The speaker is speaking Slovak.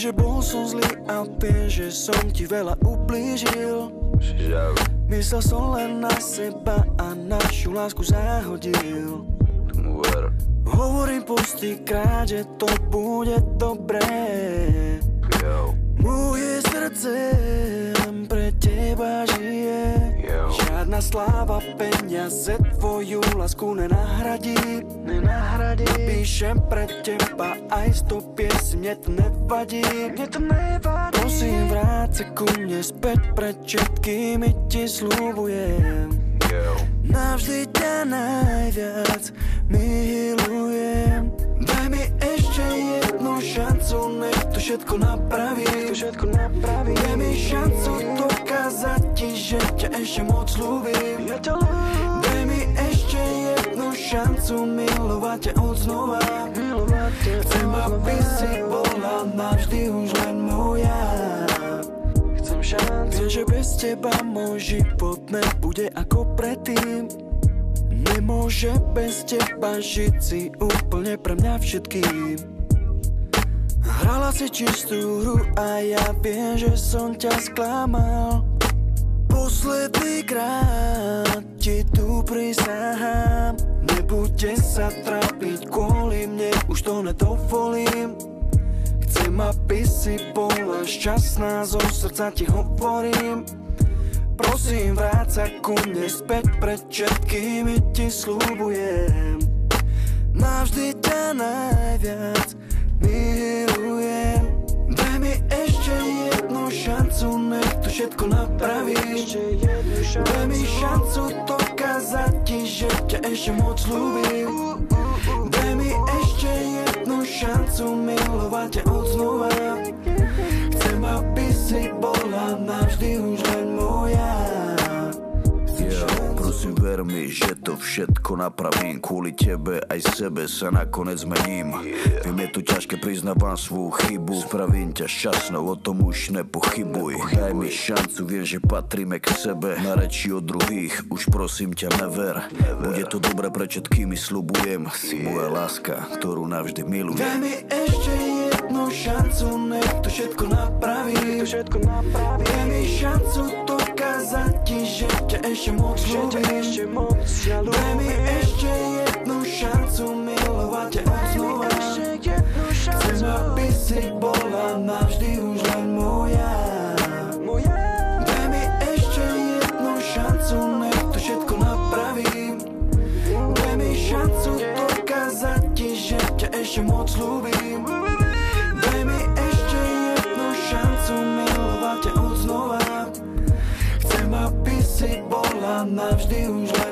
Vieš, že bol som zlý a viem, že som ti veľa ublížil. Myslel som len na seba a našu lásku zahodil. Hovorím pustýkrát, že to bude dobré. Moje srdce len pre teba žije. Žiadna sláva, peniaze tvoju lásku nenahradí. Píšem pre teba aj 100 piesní, mne to nevadí. Prosím, vráť sa ku mne späť, pred všetkými ti sľubujem. Navždy ťa najviac milujem. Daj mi ešte jednu šancu, nech to všetko napraví. Daj mi šancu dokázať ti, že ťa ešte moc ľúbim. Daj mi ešte jednu šancu milovať ťa odznova. Chcem, aby si bola navždy už len moja. Viem, že bez teba môj život nebude ako predtým. Nemôže bez teba žiť si úplne pre mňa všetkým. Hrala si čistú hru a ja viem, že som ťa sklamal. Posledný krát ti tu prisahám. Nebuďte sa trápiť kvôli mne, už to nedovolím. Chcem, aby si bola šťastná, zo srdca ti hovorím. Prosím, vráť sa ku mne späť, pred všetkými ti sľubujem. Navždy ťa najviac milujem. Daj mi ešte jednu šancu, nech to všetko napravíš. Daj mi šancu dokázať ti, že ťa ešte moc ľúbim. Daj mi ešte jednu šancu milovať ťa odznova. Chcem, aby si bola navždy už len moja. Prosím, ver mi, že to všetko napravím. Kvôli tebe aj sebe sa nakoniec zmením. Viem, je to ťažké, priznávam svoju chybu. Spravím ťa šťastnou, o tom už nepochybuj. Daj mi šancu, viem, že patríme k sebe. Na reči o druhých, už prosím ťa never. Bude to dobré, pre všetkými sľubujem. Si moja láska, ktorú navždy milujem. Daj mi ešte jednu šancu, nech to všetko napraví. Daj mi šancu dokázať ti, že ťa ešte moc ľúbim. Daj mi ešte jednu šancu milovať ťa odznova. Chcem, aby si bola navždy už len moja. Daj mi ešte jednu šancu, nech to všetko napravím. Daj mi šancu dokázať ti, že ťa ešte moc ľúbim. Daj mi ešte jednu šancu milovať ťa odznova. Chcem, aby si bola navždy už len